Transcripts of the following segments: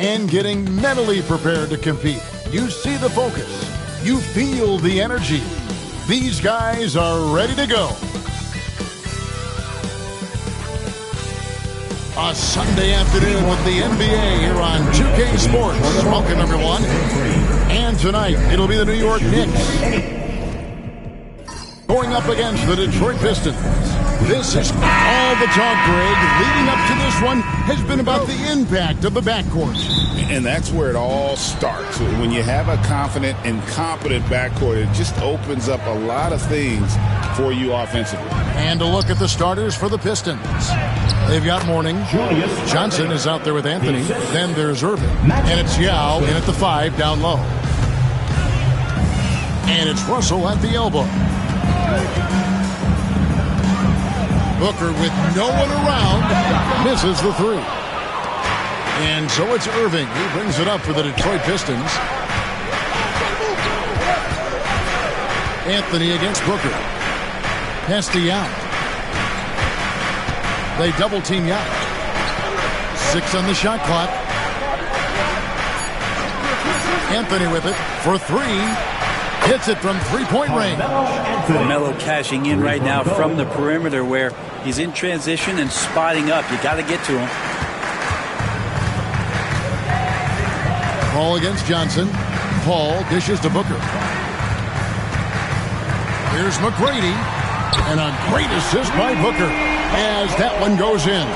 and getting mentally prepared to compete. You see the focus. You feel the energy. These guys are ready to go. A Sunday afternoon with the NBA here on 2K Sports. Welcome, everyone. And tonight, it'll be the New York Knicks going up against the Detroit Pistons. This is all the talk, Greg, leading up to this one has been about the impact of the backcourt. And that's where it all starts. When you have a confident and competent backcourt, it just opens up a lot of things for you offensively. And a look at the starters for the Pistons. They've got Mourning. Johnson is out there with Anthony. Then there's Irving. And it's Yao in at the 5 down low. And it's Russell at the elbow. Booker with no one around misses the 3. And so it's Irving who brings it up for the Detroit Pistons. Anthony against Booker. Pass to Yao. They double team Yao. 6 on the shot clock. Anthony with it for 3. Hits it from three-point range. Carmelo cashing in right now from the perimeter where he's in transition and spotting up. You got to get to him. Paul against Johnson. Paul dishes to Booker. Here's McGrady. And a great assist by Booker as that one goes in.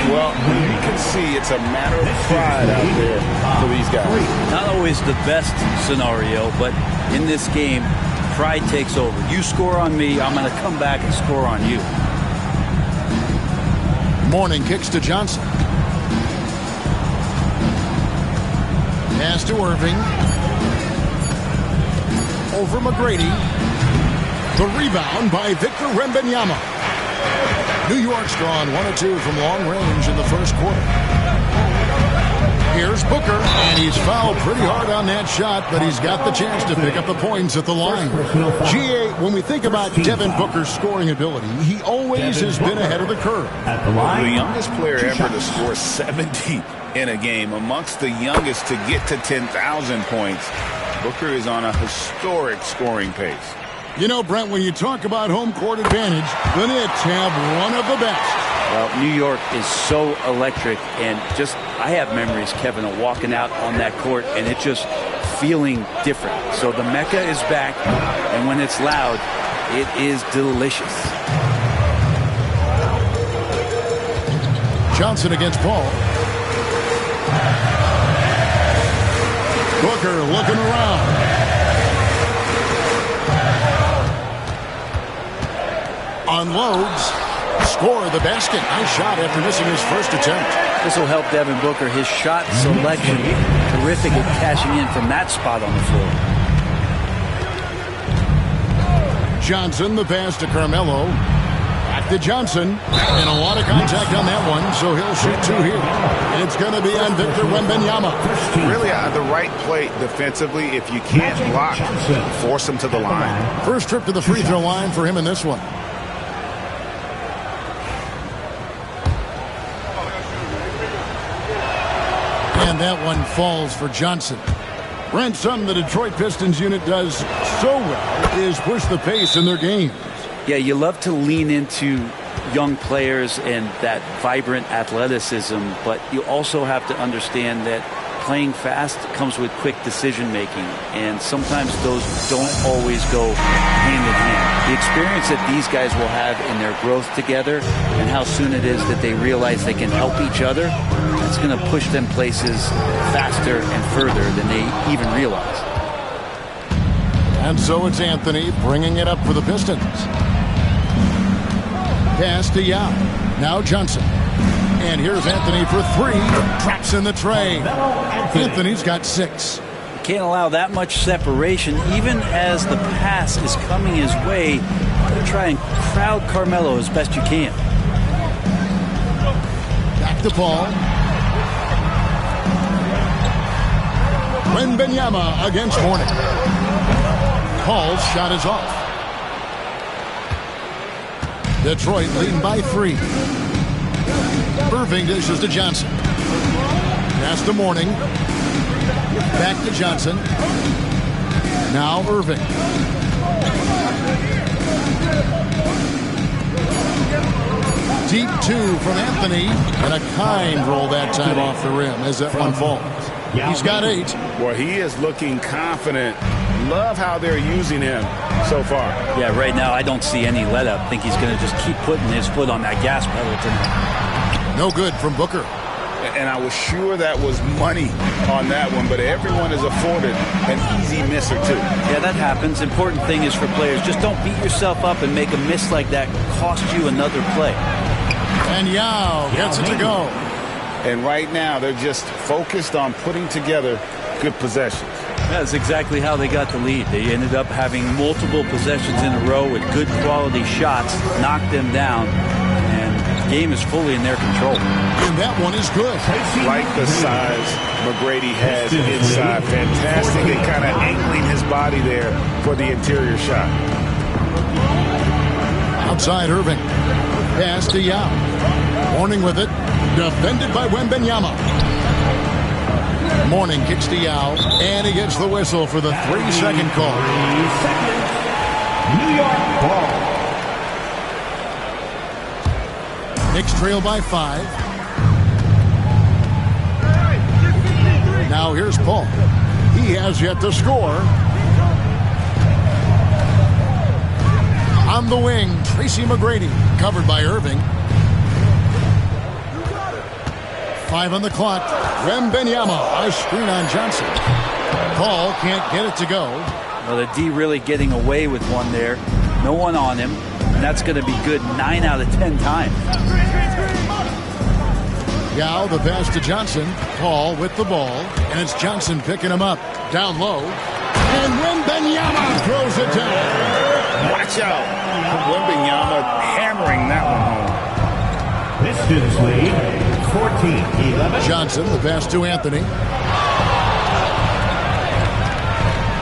Well, you can see it's a matter of pride out there for these guys. Not always the best scenario, but in this game, pride takes over. You score on me, I'm going to come back and score on you. Mourning kicks to Johnson. Pass to Irving. Over McGrady. The rebound by Victor Wembanyama. New York's drawn 1 or 2 from long range in the first quarter. Here's Booker, and he's fouled pretty hard on that shot, but he's got the chance to pick up the points at the line. GA, when we think about Devin Booker's scoring ability, he always has been ahead of the curve. The youngest player ever to score 70 in a game, amongst the youngest to get to 10,000 points. Booker is on a historic scoring pace. You know, Brent, when you talk about home court advantage, the Knicks have one of the best. Well, New York is so electric, and just I have memories, Kevin, of walking out on that court and it just feeling different. So the Mecca is back, and when it's loud, it is delicious. Johnson against Paul. Booker looking around. Unloads, score the basket. Nice shot after missing his first attempt. This will help Devin Booker. His shot selection, terrific at cashing in from that spot on the floor. Johnson, the pass to Carmelo. Back to Johnson. And a lot of contact on that one, so he'll shoot 2 here. And it's going to be on Victor Wembanyama. Really the right play defensively. If you can't block, force him to the line. First trip to the free throw line for him in this one. And that one falls for Johnson. Brent, something the Detroit Pistons unit does so well is push the pace in their games. Yeah, you love to lean into young players and that vibrant athleticism, but you also have to understand that playing fast comes with quick decision making, and sometimes those don't always go hand in hand. The experience that these guys will have in their growth together and how soon it is that they realize they can help each other, that's going to push them places faster and further than they even realize. And so it's Anthony bringing it up for the Pistons. Pass to Yao. Now Johnson. And here's Anthony for 3. Drops in the tray. Anthony's got 6. Can't allow that much separation. Even as the pass is coming his way, try and crowd Carmelo as best you can. Back to Paul. Wembanyama against Mourning. Paul's shot is off. Detroit leading by 3. Irving dishes to Johnson. Pass Pass to Mourning. Back to Johnson. Now Irving. Deep two from Anthony. And a kind roll that time off the rim as that one falls. He's got 8. Well, he is looking confident. Love how they're using him so far. Yeah, right now I don't see any let up. I think he's going to just keep putting his foot on that gas pedal tonight. No good from Booker. And I was sure that was money on that one, but everyone is afforded an easy misser too. Yeah, that happens. Important thing is for players, just don't beat yourself up and make a miss like that cost you another play. And Yao gets it to go. And right now they're just focused on putting together good possessions. That's exactly how they got the lead. They ended up having multiple possessions in a row with good quality shots, knocked them down, and the game is fully in their control. And that one is good. Like the size McGrady has inside. Fantastic and kind of angling his body there for the interior shot. Outside Irving. Pass to Yao. Mourning with it. Defended by Wembanyama. Mourning kicks to Yao. And he gets the whistle for the 3-second call. 3 seconds. New York ball. Knicks trail by 5. Now here's Paul. He has yet to score. On the wing, Tracy McGrady, covered by Irving. 5 on the clock. Wembanyama, a screen on Johnson. Paul can't get it to go. Well, the D really getting away with one there. No one on him. And that's going to be good 9 out of 10 times. Yao, the pass to Johnson. Paul with the ball. And it's Johnson picking him up. Down low. And Wembanyama throws it down. Watch out. Wembanyama hammering that one home. Pistons lead 14-11. Johnson, the pass to Anthony.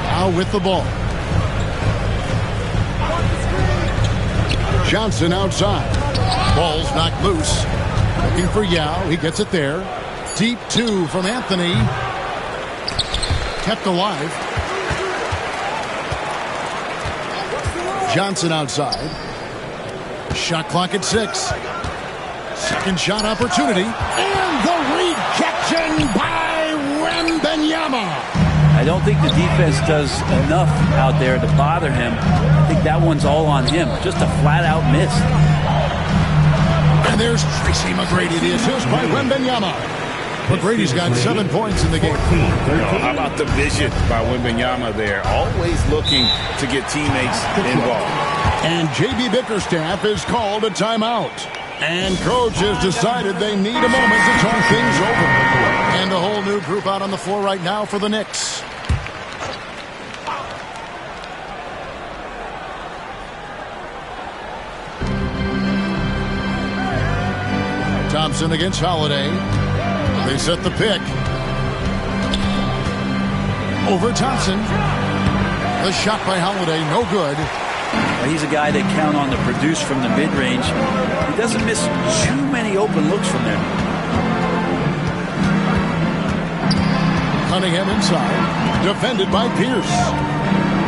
Now with the ball. Johnson outside. Ball's knocked loose. Looking for Yao. He gets it there. Deep 2 from Anthony. Kept alive. Johnson outside. Shot clock at 6. Second shot opportunity. And the rejection by Wembanyama. I don't think the defense does enough out there to bother him. I think that one's all on him. Just a flat-out miss. And there's Tracy McGrady, the assist by Wembanyama. McGrady's got 7 points in the game. How about the vision by Wembanyama there? Always looking to get teammates involved. And J.B. Bickerstaff is called a timeout. And coach has decided they need a moment to talk things over. And a whole new group out on the floor right now for the Knicks. Thompson against Holiday. They set the pick. Over Thompson. The shot by Holiday, no good. He's a guy that count on to produce from the mid-range. He doesn't miss too many open looks from there. Cunningham inside. Defended by Pierce.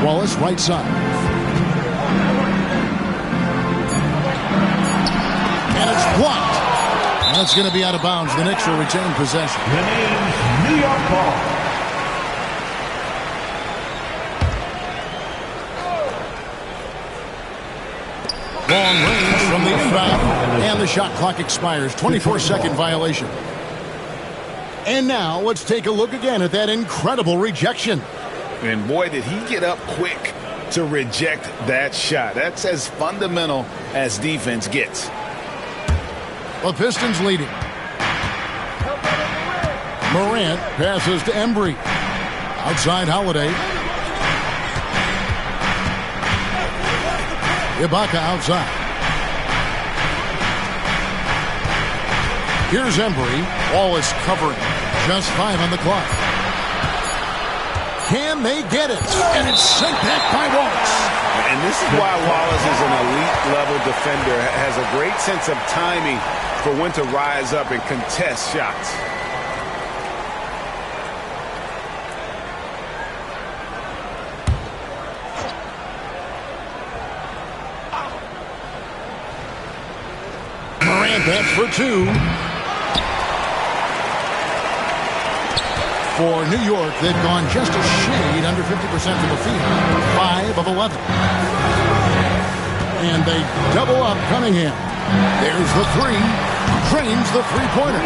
Wallace right side. And it's blocked. And it's going to be out of bounds. The Knicks will retain possession. The name's New York ball. Long range from the inbound. And the shot clock expires. 24-second violation. And now let's take a look again at that incredible rejection. And boy, did he get up quick to reject that shot. That's as fundamental as defense gets. The Pistons leading. Morant passes to Embry. Outside Holiday. Ibaka outside. Here's Embry. Wallace covering. Just 5 on the clock. Can they get it? And it's sent back by Wallace. And this is why Wallace is an elite-level defender. Has a great sense of timing for when to rise up and contest shots. That's for two. For New York, they've gone just a shade under 50% from the field. 5 of 11. And they double up Cunningham. There's the three. Drains the three-pointer.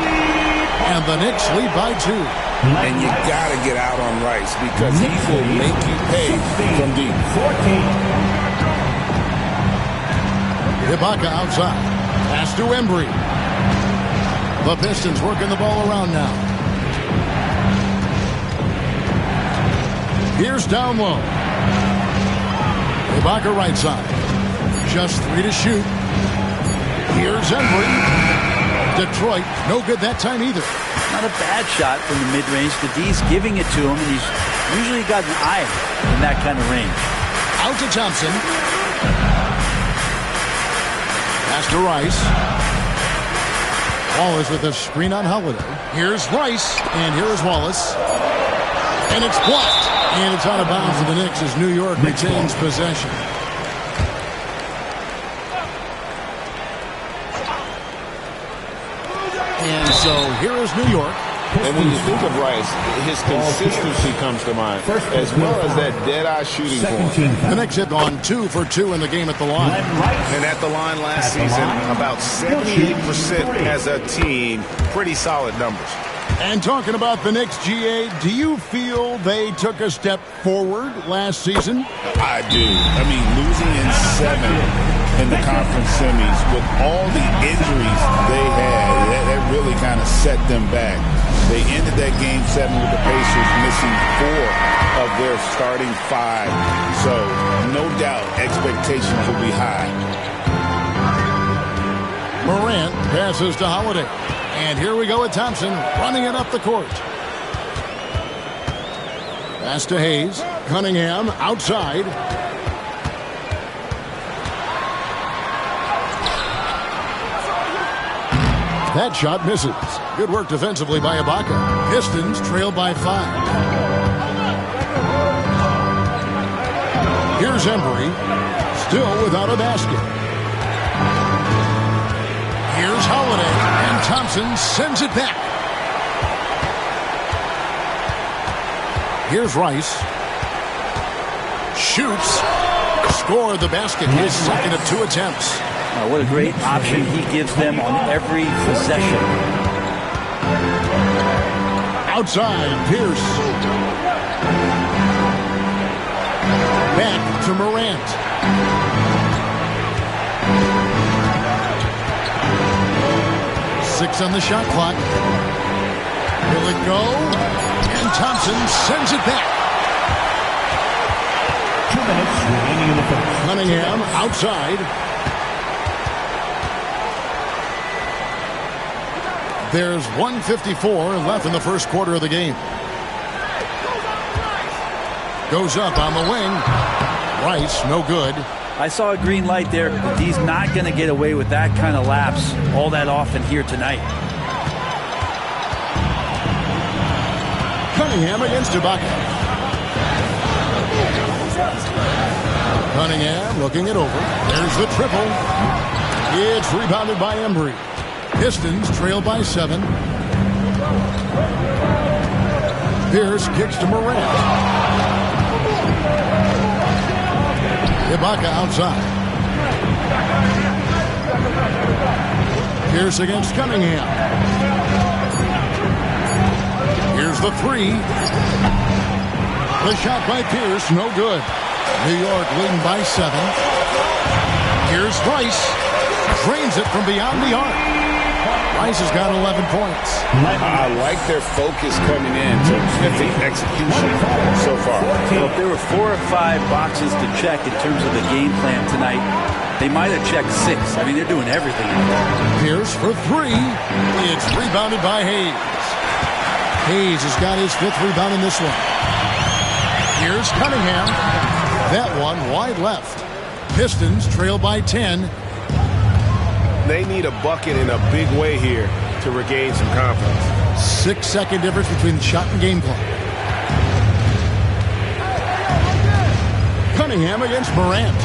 And the Knicks lead by 2. And you got to get out on Rice because he will make you pay from deep. Ibaka outside. Pass to Embry. The Pistons working the ball around now. Here's down low. Ibaka right side. Just 3 to shoot. Here's Embry. Detroit, no good that time either. Not a bad shot from the mid-range. The D's giving it to him, and he's usually got an eye in that kind of range. Out to Thompson. Pass to Rice. Wallace with a screen on Holiday. Here's Rice, and here is Wallace. And it's blocked. And it's out of bounds to the Knicks as New York retains possession. And so here is New York. And when you think of Rice, his consistency comes to mind, as well as that dead-eye shooting form. The Knicks have gone 2 for 2 in the game at the line. And at the line last season, about 78% as a team. Pretty solid numbers. And talking about the Knicks, GA, do you feel they took a step forward last season? I do. I mean, losing in 7 in the conference semis with all the injuries they had, that really kind of set them back. They ended that game 7 with the Pacers missing 4 of their starting 5. So, no doubt, expectations will be high. Morant passes to Holiday. And here we go with Thompson running it up the court. Pass to Hayes. Cunningham outside. That shot misses. Good work defensively by Ibaka. Pistons trail by 5. Here's Embry. Still without a basket. Here's Holiday. And Thompson sends it back. Here's Rice. Shoots. Scored the basket. His second of 2 attempts. What a great option he gives them on every possession. Outside, Pierce. Back to Morant. Six on the shot clock. Will it go? And Thompson sends it back. 2 minutes remaining in the first. Cunningham outside. There's 1:54 left in the first quarter of the game. Goes up on the wing. Rice, no good. I saw a green light there, but he's not going to get away with that kind of lapse all that often here tonight. Cunningham against Ibaka. Cunningham looking it over. There's the triple. It's rebounded by Embry. Pistons trail by 7. Pierce kicks to Morant. Ibaka outside. Pierce against Cunningham. Here's the 3. The shot by Pierce, no good. New York leading by 7. Here's Rice. Drains it from beyond the arc. Rice has got 11 points. I like their focus coming in to the execution so far. Well, if there were 4 or 5 boxes to check in terms of the game plan tonight, they might have checked 6. I mean, they're doing everything. Pierce for 3. It's rebounded by Hayes. Hayes has got his 5th rebound in this one. Here's Cunningham. That one wide left. Pistons trail by 10. They need a bucket in a big way here to regain some confidence. 6-second difference between the shot and game clock. Cunningham against Morant.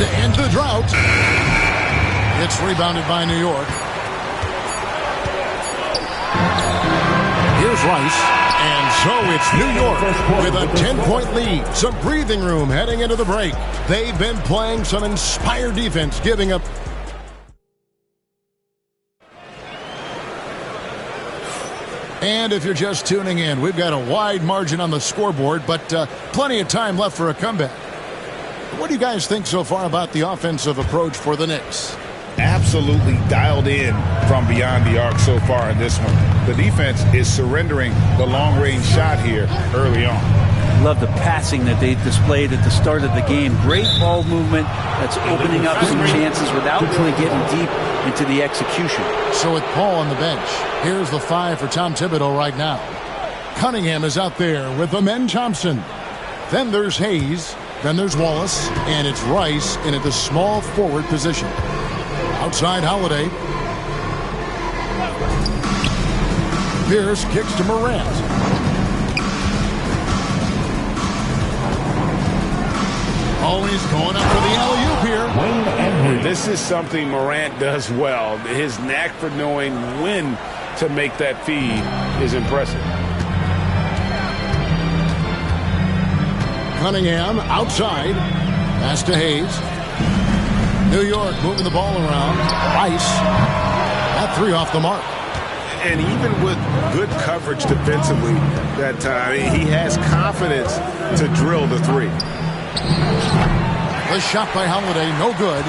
to end the drought. It's rebounded by New York. Here's Rice. And so it's New York with a 10-point lead. Some breathing room heading into the break. They've been playing some inspired defense, giving up. And if you're just tuning in, we've got a wide margin on the scoreboard, but plenty of time left for a comeback. What do you guys think so far about the offensive approach for the Knicks? Absolutely dialed in from beyond the arc so far in this one. The defense is surrendering the long-range shot here early on. Love the passing that they displayed at the start of the game. Great ball movement that's opening up some chances without really getting deep into the execution. So with Paul on the bench, here's the 5 for Tom Thibodeau right now. Cunningham is out there with Amen Thompson. Then there's Hayes. Then there's Wallace. And it's Rice in at the small forward position. Outside Holiday. Pierce kicks to Morant. Always going up for the alley-oop here. This is something Morant does well. His knack for knowing when to make that feed is impressive. Cunningham outside. Pass to Hayes. New York moving the ball around. Rice. That 3 off the mark. And even with good coverage defensively that time, he has confidence to drill the 3. The shot by Holiday, no good.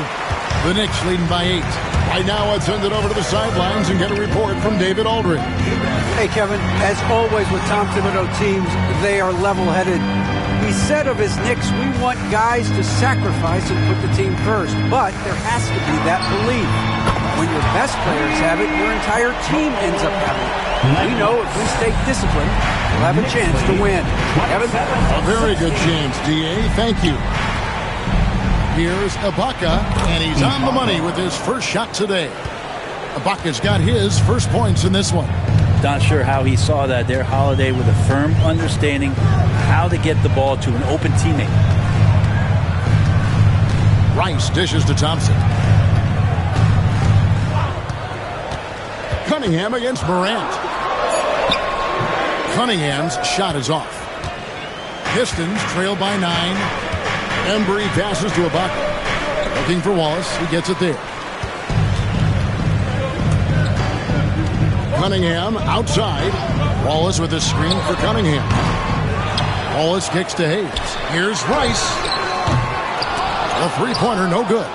The Knicks leading by 8. Right now, let's send it over to the sidelines and get a report from David Aldridge. Hey, Kevin, as always with Tom Thibodeau teams, they are level-headed. He said of his Knicks, we want guys to sacrifice and put the team first, but there has to be that belief. When your best players have it, your entire team ends up having it. We know if we stay disciplined, we'll have a chance to win. Kevin? A very good chance, D.A. Thank you. Here's Ibaka, and he's on the money with his first shot today. Ibaka's got his first points in this one. Not sure how he saw that there. Holiday with a firm understanding how to get the ball to an open teammate. Rice dishes to Thompson. Cunningham against Morant. Cunningham's shot is off. Pistons trail by 9. Embry passes to Ibaka. Looking for Wallace. He gets it there. Cunningham outside. Wallace with a screen for Cunningham. Wallace kicks to Hayes. Here's Rice. A three-pointer, no good.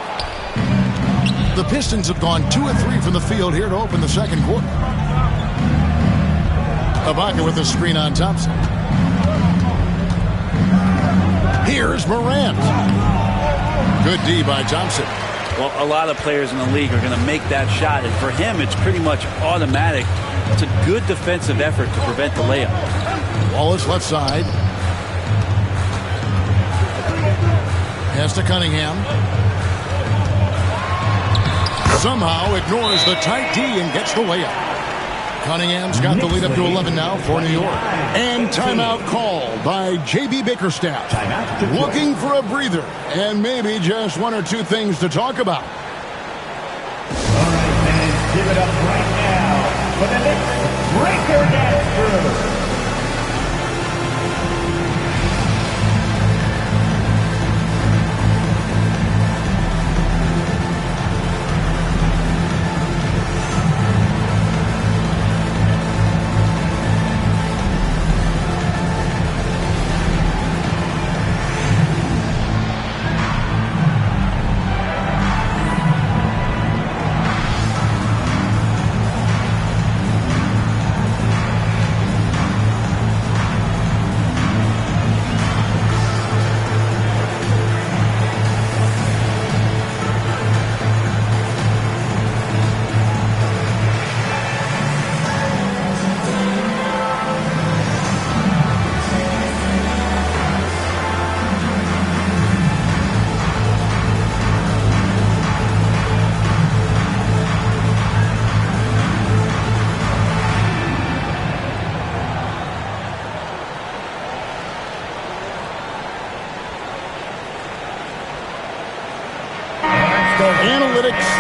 The Pistons have gone 2 of 3 from the field here to open the second quarter. Ibaka with a screen on Thompson. Here's Morant. Good D by Thompson. Well, a lot of players in the league are going to make that shot, and for him, it's pretty much automatic. It's a good defensive effort to prevent the layup. Wallace left side. Pass to Cunningham. Somehow ignores the tight D and gets the layup. Cunningham's got the lead up to 11 now for New York. And timeout called by J.B. Bickerstaff. Looking for a breather and maybe just 1 or 2 things to talk about. All right, fans, give it up right now for the Knicks Breaker Dance Crew.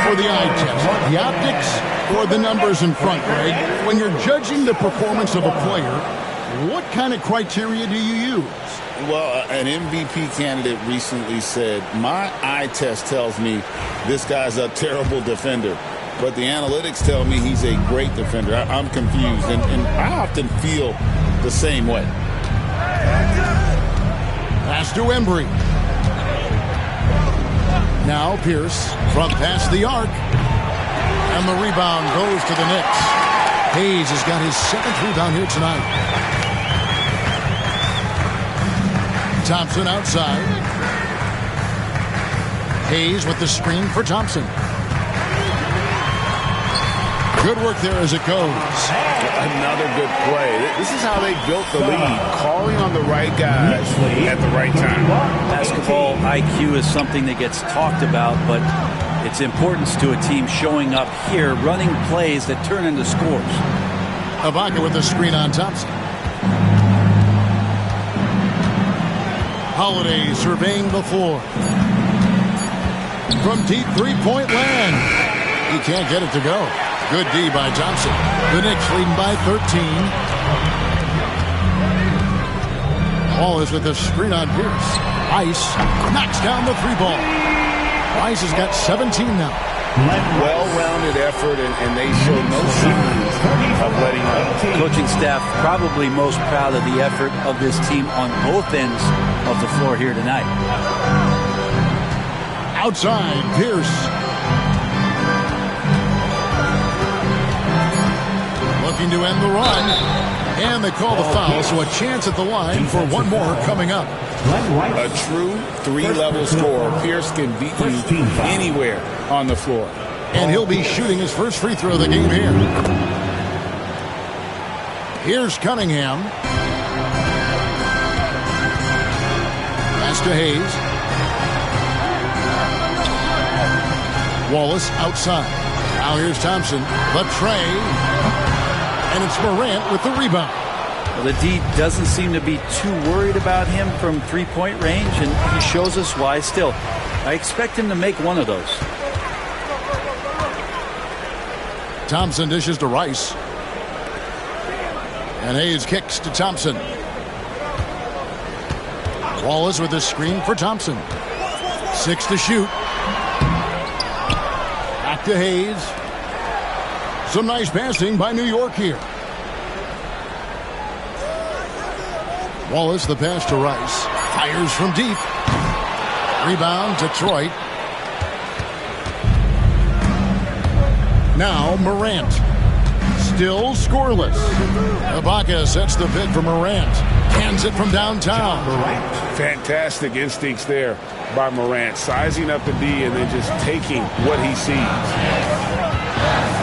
for the eye test, the optics or the numbers in front, Greg? When you're judging the performance of a player, what kind of criteria do you use? Well, an MVP candidate recently said, my eye test tells me this guy's a terrible defender, but the analytics tell me he's a great defender. I'm confused, and I often feel the same way. Pass to Embry. Now Pierce from past the arc. And the rebound goes to the Knicks. Hayes has got his 7th rebound here tonight. Thompson outside. Hayes with the screen for Thompson. Good work there as it goes. Another good play. This is how they built the lead, calling on the right guys at the right time. Basketball IQ is something that gets talked about, but its importance to a team showing up here, running plays that turn into scores. Ibaka with the screen on Thompson. Holiday surveying the floor. From deep three-point land. He can't get it to go. Good D by Thompson. The Knicks leading by 13. Wallace with the screen on Pierce. Ice knocks down the 3-ball. Ice has got 17 now. Well-rounded effort, and they show no signs of letting up. Coaching staff probably most proud of the effort of this team on both ends of the floor here tonight. Outside, Pierce. Looking to end the run. And they call the foul, so a chance at the line for one more coming up. A true 3-level scorer. Pierce can beat you anywhere on the floor. And he'll be shooting his first free throw of the game here. Here's Cunningham. Pass to Hayes. Wallace outside. Now here's Thompson. The tray. And it's Morant with the rebound. Well, the D doesn't seem to be too worried about him from three-point range, and he shows us why still. I expect him to make one of those. Thompson dishes to Rice. And Hayes kicks to Thompson. Wallace with the screen for Thompson. 6 to shoot. Back to Hayes. Some nice passing by New York here. Wallace, the pass to Rice. Fires from deep. Rebound, Detroit. Now Morant. Still scoreless. Ibaka sets the pick for Morant. Hands it from downtown. Fantastic instincts there by Morant. Sizing up the D and then just taking what he sees.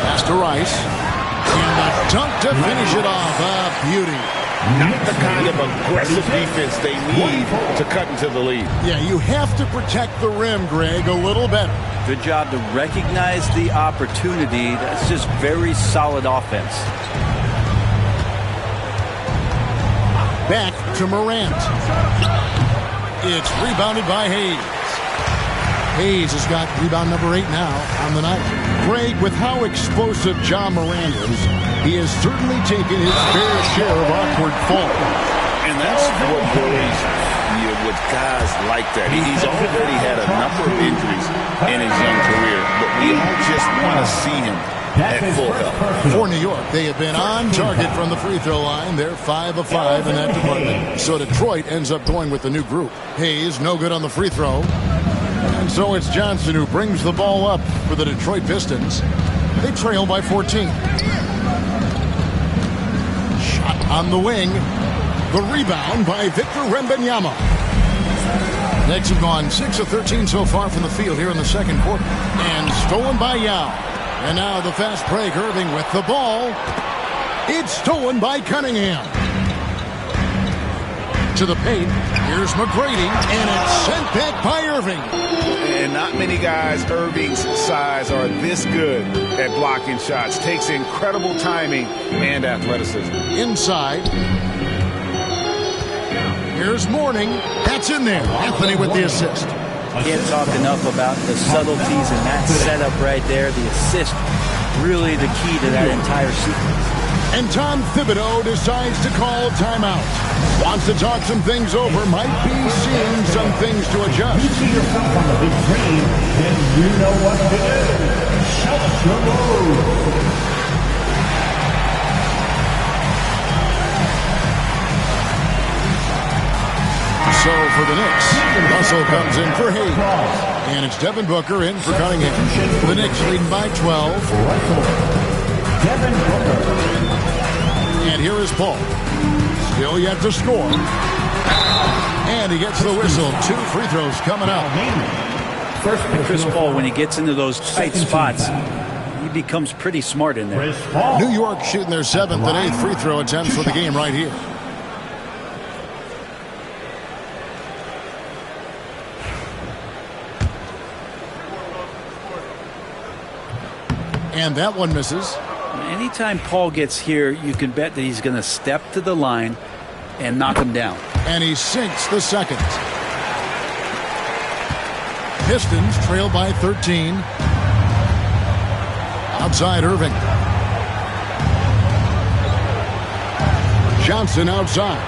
Pass to Rice. And a dunk to finish it off. Beauty. Not the kind of aggressive defense they need to cut into the lead. Yeah, you have to protect the rim, Greg, a little better. Good job to recognize the opportunity. That's just very solid offense. Back to Morant. It's rebounded by Hayes. Hayes has got rebound number 8 now on the night. Greg, with how explosive Ja Morant is, he has certainly taken his fair share of awkward falls. And that's what worries you with guys like that. He's already had a number of injuries in his young career, but we all just want to see him at full health. For New York, they have been on target from the free throw line. They're 5 of 5 in that department. So Detroit ends up going with the new group. Hayes, no good on the free throw. And so it's Johnson who brings the ball up for the Detroit Pistons. They trail by 14. Shot on the wing. The rebound by Victor Wembanyama. Knicks have gone 6 of 13 so far from the field here in the second quarter. And stolen by Yao. And now the fast break. Irving with the ball. It's stolen by Cunningham. To the paint. Here's McGrady. And it's sent back by Irving. And not many guys Irving's size are this good at blocking shots. Takes incredible timing and athleticism. Inside. Here's Mourning. That's in there. Anthony with the assist. Can't talk enough about the subtleties in that setup right there. The assist, really the key to that entire sequence. And Tom Thibodeau decides to call timeout. Wants to talk some things over. Might be seeing some things to adjust. You see yourself on the big screen, then you know what to do. Shout your move. So for the Knicks, Russell comes in for Hayes. And it's Devin Booker in for Cunningham. The Knicks leading by 12. Devin Booker. And here is Paul. Still yet to score. And he gets the whistle. 2 free throws coming up. Chris Paul, when he gets into those tight spots, he becomes pretty smart in there. New York shooting their 7th and 8th free throw attempts for the game right here. And that one misses. Anytime Paul gets here, you can bet that he's going to step to the line and knock him down. And he sinks the second. Pistons trail by 13. Outside Irving. Johnson outside.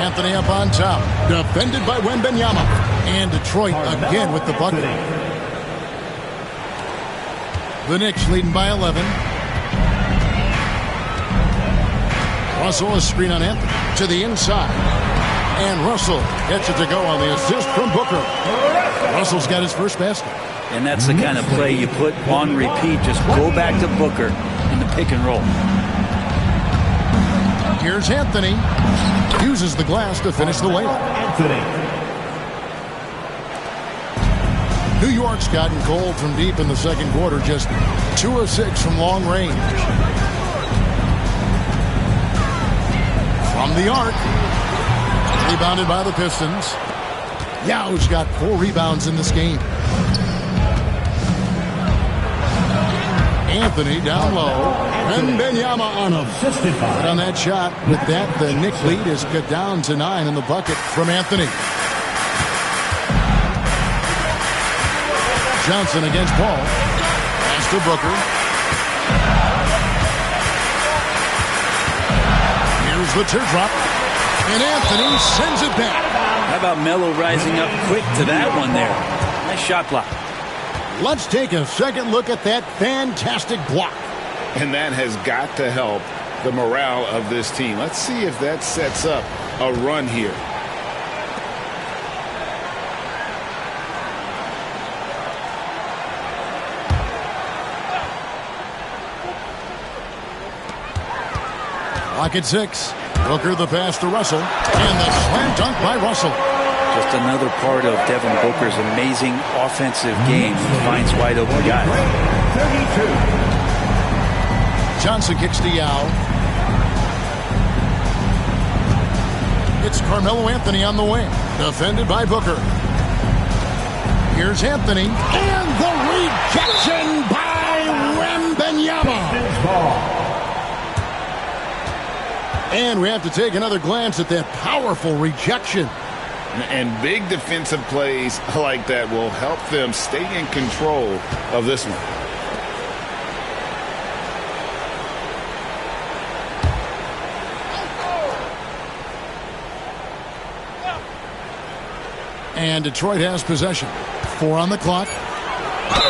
Anthony up on top. Defended by Wembanyama. And Detroit again with the bucket. The Knicks leading by 11. Russell a screen on Anthony to the inside. And Russell gets it to go on the assist from Booker. Russell's got his first basket. And that's the kind of play you put on repeat. Just go back to Booker in the pick and roll. Here's Anthony. Uses the glass to finish the layup. Anthony. New York's gotten cold from deep in the second quarter. Just 2 of 6 from long range. From the arc. Rebounded by the Pistons. Yau's got 4 rebounds in this game. Anthony down low. Wembanyama on him. But on that shot, with that, the Knicks lead is cut down to 9 in the bucket from Anthony. Johnson against Paul. Pass to Booker. Here's the teardrop. And Anthony sends it back. How about Melo rising up quick to that one there? Nice shot block. Let's take a second look at that fantastic block. And that has got to help the morale of this team. Let's see if that sets up a run here. Clock at 6. Booker the pass to Russell. And the slam dunk by Russell. Just another part of Devin Booker's amazing offensive game. He finds wide open guys. 32. Johnson kicks to Yao. It's Carmelo Anthony on the wing. Defended by Booker. Here's Anthony. And the rejection by Wembanyama. And we have to take another glance at that powerful rejection. And big defensive plays like that will help them stay in control of this one. And Detroit has possession. 4 on the clock.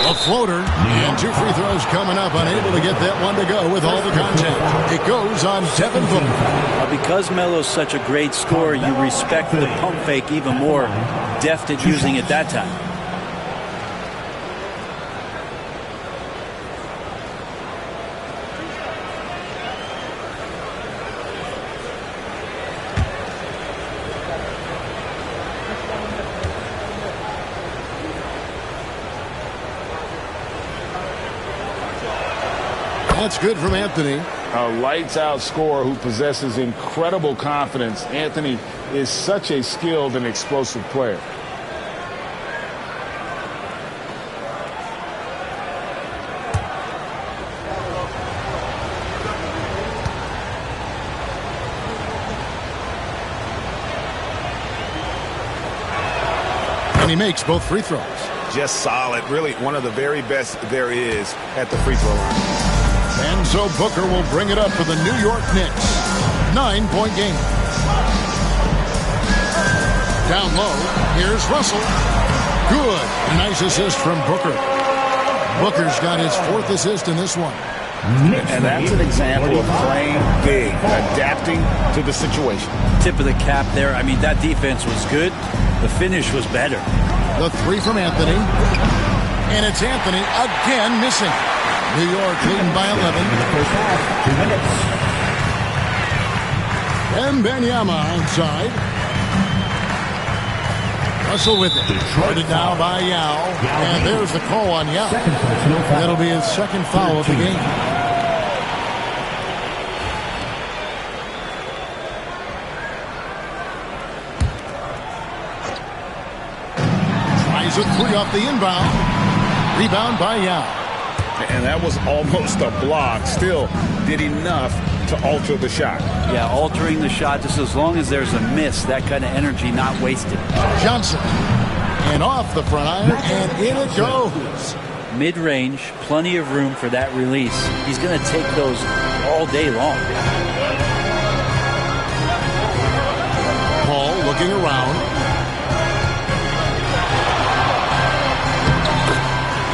A floater and 2 free throws coming up. Unable to get that one to go with all the contact. It goes on Devin Booker. Because Melo's such a great scorer, you respect the pump fake even more. Deft at using it that time. That's good from Anthony. A lights-out scorer who possesses incredible confidence. Anthony is such a skilled and explosive player. And he makes both free throws. Just solid. Really one of the very best there is at the free throw line. And so Booker will bring it up for the New York Knicks. 9-point game. Down low, here's Russell. Good. Nice assist from Booker. Booker's got his 4th assist in this one. And that's an example of playing big, adapting to the situation. Tip of the cap there. I mean, that defense was good. The finish was better. The 3 from Anthony. And it's Anthony again missing. New York leading by 11. First half, 2 minutes. And Benyama outside. Russell with it. Guarded now by Yao. And there's the call on Yao. That'll be his 2nd foul of the game. Tries a 3 off the inbound. Rebound by Yao. And that was almost a block. Still did enough to alter the shot. Yeah, altering the shot just as long as there's a miss. That kind of energy not wasted. Johnson. And off the front iron, and in it goes. Mid-range, plenty of room for that release. He's going to take those all day long. Paul looking around.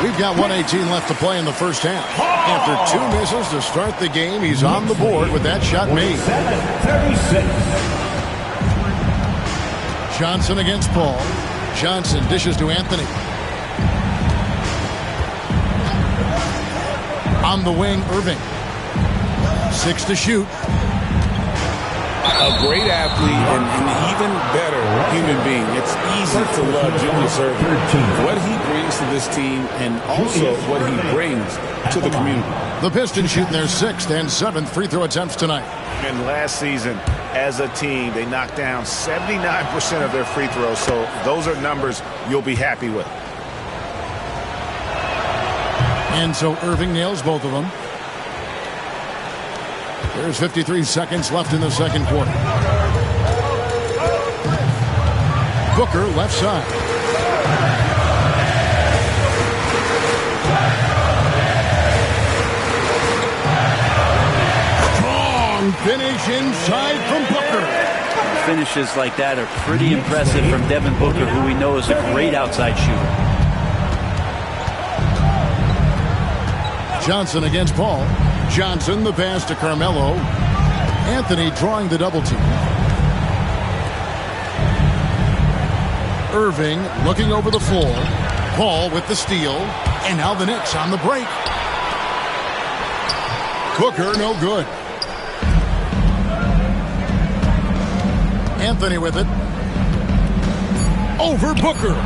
We've got 1:18 left to play in the first half. After 2 misses to start the game, he's on the board with that shot made. 36. Johnson against Paul. Johnson dishes to Anthony. On the wing, Irving. 6 to shoot. A great athlete and an even better human being. It's easy to love Julius Irving. What he brings to this team and also what he brings to the community. The Pistons shooting their 6th and 7th free throw attempts tonight. And last season, as a team, they knocked down 79% of their free throws. So those are numbers you'll be happy with. And so Irving nails both of them. There's 53 seconds left in the second quarter. Booker left side. Strong finish inside from Booker. Finishes like that are pretty impressive from Devin Booker, who we know is a great outside shooter. Johnson against Paul. Johnson, the pass to Carmelo. Anthony drawing the double team. Irving looking over the floor. Paul with the steal. And now the Knicks on the break. Booker, no good. Anthony with it. Over Booker.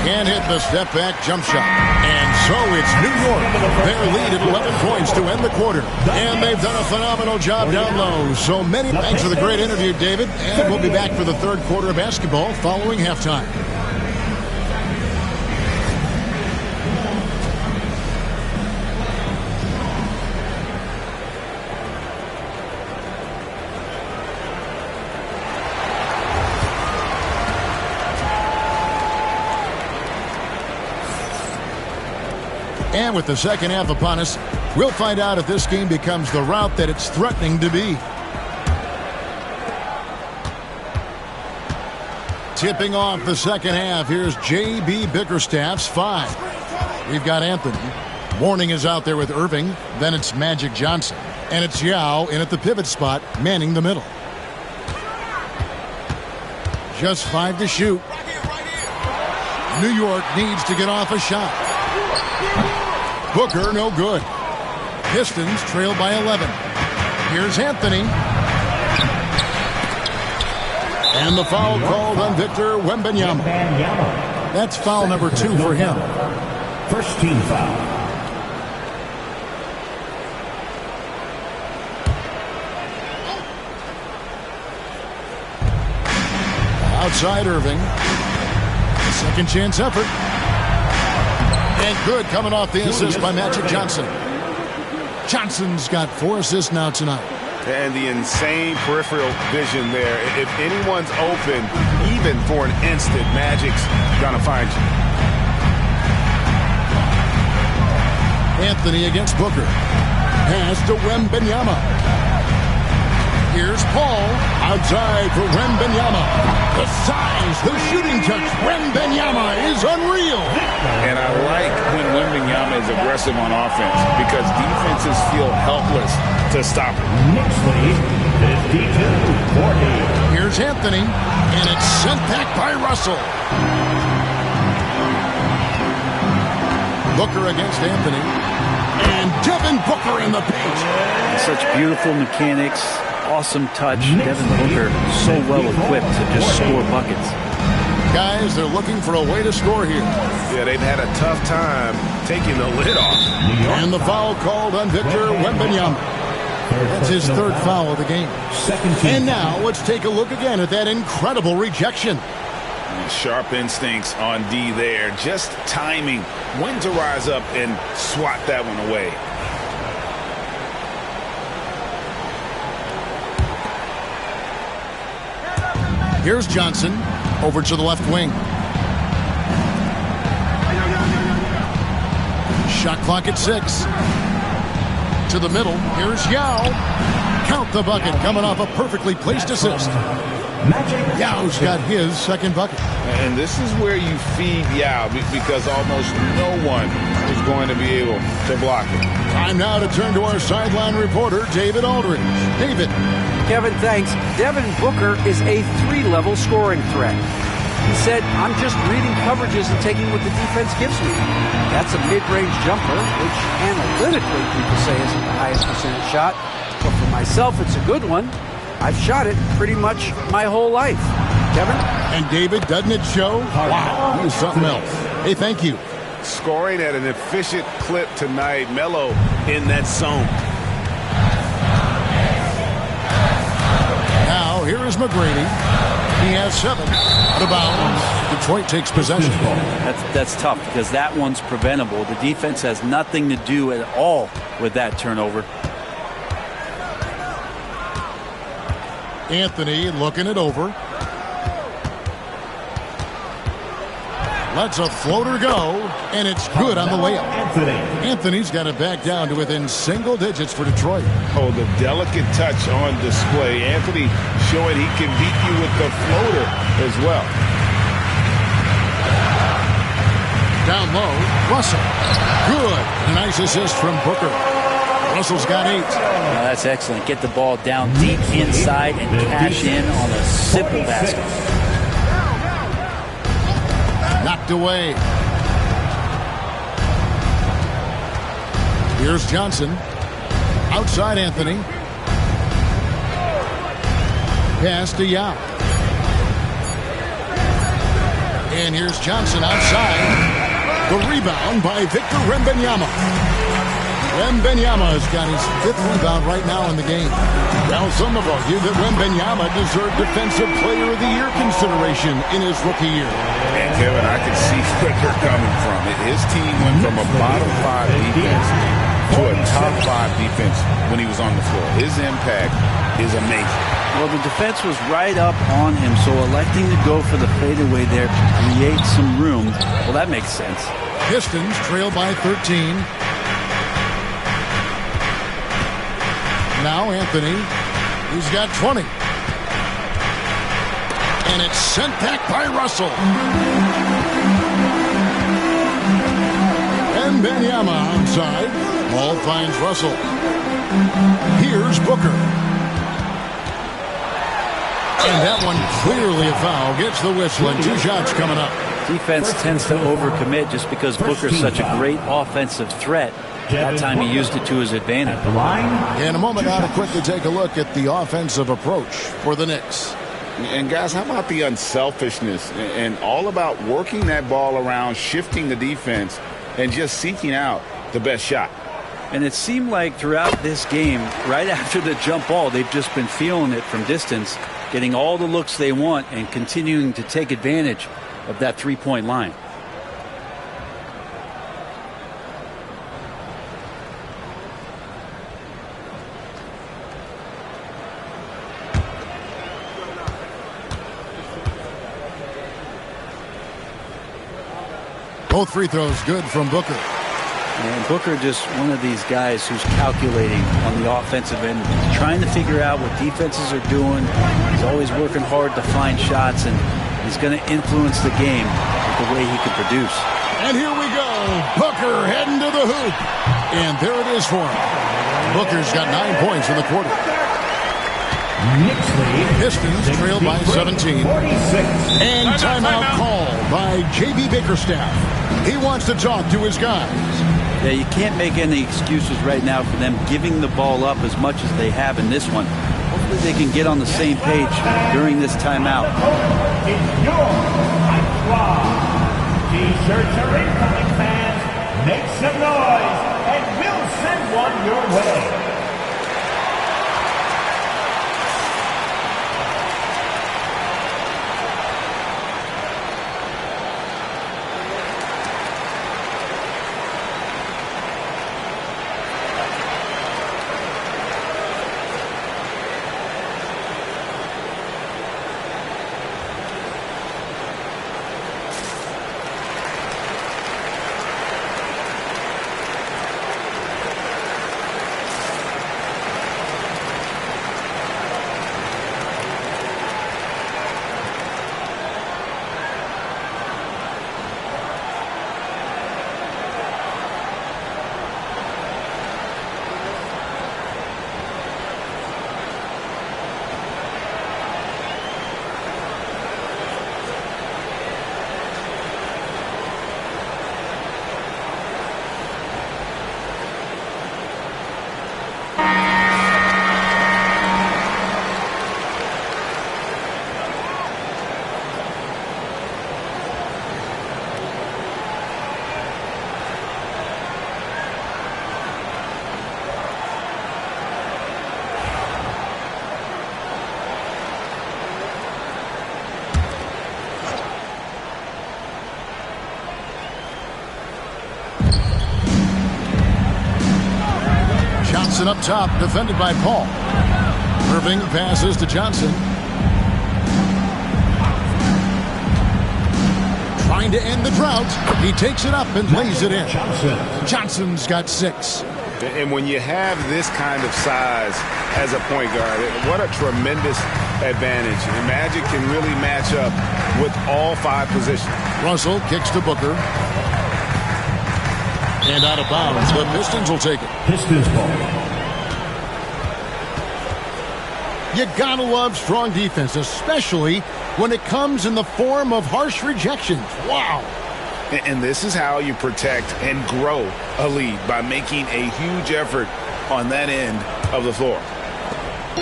Can't hit the step back jump shot. And so it's New York. Their lead at 11 points to end the quarter. And they've done a phenomenal job down low. So many thanks for the great interview, David. And we'll be back for the third quarter of basketball following halftime. And with the second half upon us, we'll find out if this game becomes the route that it's threatening to be. Tipping off the second half, here's J.B. Bickerstaff's 5. We've got Anthony. Mourning is out there with Irving. Then it's Magic Johnson. And it's Yao in at the pivot spot, manning the middle. Just 5 to shoot. New York needs to get off a shot. Booker, no good. Pistons trail by 11. Here's Anthony. And the foul called on Victor Wembanyama. That's foul number 2 for him. First team foul. Outside Irving. Second chance effort. And good coming off the assist by Magic Johnson. Johnson's got 4 assists now tonight. And the insane peripheral vision there. If anyone's open, even for an instant, Magic's gonna find you. Anthony against Booker. Pass to Wembanyama. Here's Paul. Outside for Wembanyama. The size, the shooting touch. Wembanyama is unreal. And I like when Wembanyama is aggressive on offense because defenses feel helpless to stop him. Next lead, 52-40. Here's Anthony, and it's sent back by Russell. Booker against Anthony. And Devin Booker in the paint. Such beautiful mechanics, awesome touch. Devin Booker so well equipped to just score buckets. Guys, they're looking for a way to score here. Yeah, they've had a tough time taking the lid off. And the foul called on Victor Wembanyama. That's his third foul of the game. And now let's take a look again at that incredible rejection. Sharp instincts on D there. Just timing when to rise up and swat that one away. Here's Johnson over to the left wing. Shot clock at 6. To the middle. Here's Yao. Count the bucket coming off a perfectly placed assist. Yao's got his second bucket. And this is where you feed Yao because almost no one is going to be able to block him. Time now to turn to our sideline reporter, David Aldridge. David. Kevin, thanks. Devin Booker is a 3-level scoring threat. He said, I'm just reading coverages and taking what the defense gives me. That's a mid-range jumper, which analytically people say isn't the highest percentage shot. But for myself, it's a good one. I've shot it pretty much my whole life. Kevin? And David, doesn't it show? Wow, he's something else. Hey, thank you. Scoring at an efficient clip tonight. Melo in that zone. Now, here is McGrady. He has 7. Out of bounds. Detroit takes possession. That's tough because that one's preventable. The defense has nothing to do at all with that turnover. Anthony looking it over. Lets a floater go, and it's good on the layup. Anthony's got it back down to within single digits for Detroit. Oh, the delicate touch on display. Anthony showing he can beat you with the floater as well. Down low, Russell. Good. A nice assist from Booker. Russell's got 8. Now that's excellent. Get the ball down deep inside and cash in on a simple basket. Knocked away. Here's Johnson. Outside Anthony. Pass to Yao. And here's Johnson outside. The rebound by Victor Wembanyama. Wembanyama has got his 5th rebound right now in the game. Now some have argued that Wembanyama deserved Defensive Player of the Year consideration in his rookie year. And Kevin, I can see where they're coming from. His team went from a bottom 5 defense to a top 5 defense when he was on the floor. His impact is amazing. Well, the defense was right up on him, so electing to go for the fadeaway there to create some room, well, that makes sense. Pistons trail by 13. Now Anthony, he's got 20. And it's sent back by Russell. And Wembanyama outside. Ball finds Russell. Here's Booker. And that one clearly a foul. Gets the whistle and 2 shots coming up. Defense tends to overcommit just because Booker's such a great offensive threat. That time he used it to his advantage. In a moment now to quickly take a look at the offensive approach for the Knicks. And guys, how about the unselfishness and all about working that ball around, shifting the defense, and just seeking out the best shot. And it seemed like throughout this game, right after the jump ball, they've just been feeling it from distance, getting all the looks they want and continuing to take advantage of that three-point line. Both free throws good from Booker. And Booker just one of these guys who's calculating on the offensive end, trying to figure out what defenses are doing. He's always working hard to find shots, and he's going to influence the game with the way he can produce. And here we go. Booker heading to the hoop. And there it is for him. Booker's got 9 points in the quarter. Pistons trail by 17. And timeout called by J.B. Bickerstaff. He wants to talk to his guys. Yeah, you can't make any excuses right now for them giving the ball up as much as they have in this one. Hopefully they can get on the same page during this timeout. T-shirts are incoming, fans. Make some noise, and we'll send one your way. Johnson up top, defended by Paul. Irving passes to Johnson. Trying to end the drought. He takes it up and lays it in. Johnson's got 6. And when you have this kind of size as a point guard, what a tremendous advantage. And Magic can really match up with all 5 positions. Russell kicks to Booker. And out of bounds. The Pistons will take it. Pistons ball. You gotta love strong defense, especially when it comes in the form of harsh rejections. Wow. And this is how you protect and grow a lead, by making a huge effort on that end of the floor.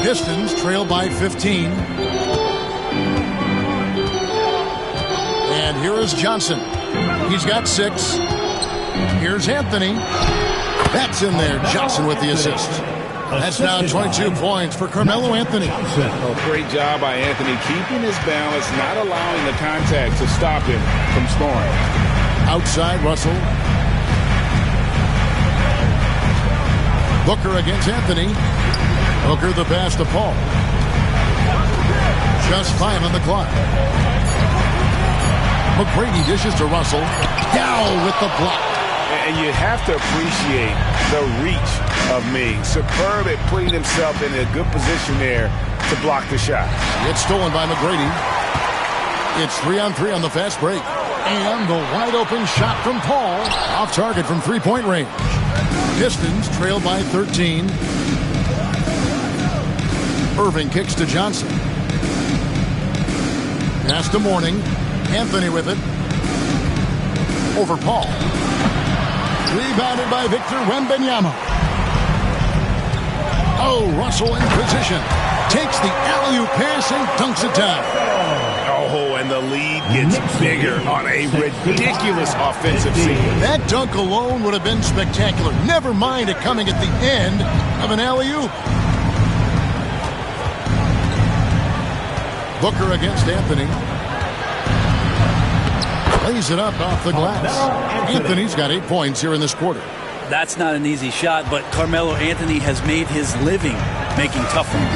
Pistons trail by 15. And here is Johnson. He's got 6. Here's Anthony. That's in there. Johnson with the assist. That's now 22 points for Carmelo Anthony. Oh, great job by Anthony, keeping his balance, not allowing the contact to stop him from scoring. Outside, Russell. Booker against Anthony. Booker the pass to Paul. Just 5 on the clock. McGrady dishes to Russell. Down with the block. And you have to appreciate the reach of Ming. Superb at putting himself in a good position there to block the shot. It's stolen by McGrady. It's 3-on-3 on the fast break. And the wide open shot from Paul. Off target from 3-point range. Pistons trail by 13. Irving kicks to Johnson. Pass to Mourning. Anthony with it. Over Paul. Rebounded by Victor Wembanyama. Oh, Russell in position. Takes the alley-oop pass and dunks it down. Oh, and the lead gets bigger on a ridiculous offensive scene. That dunk alone would have been spectacular. Never mind it coming at the end of an alley-oop. Booker against Anthony. Lays it up off the glass. Anthony's got 8 points here in this quarter. That's not an easy shot, but Carmelo Anthony has made his living making tough ones.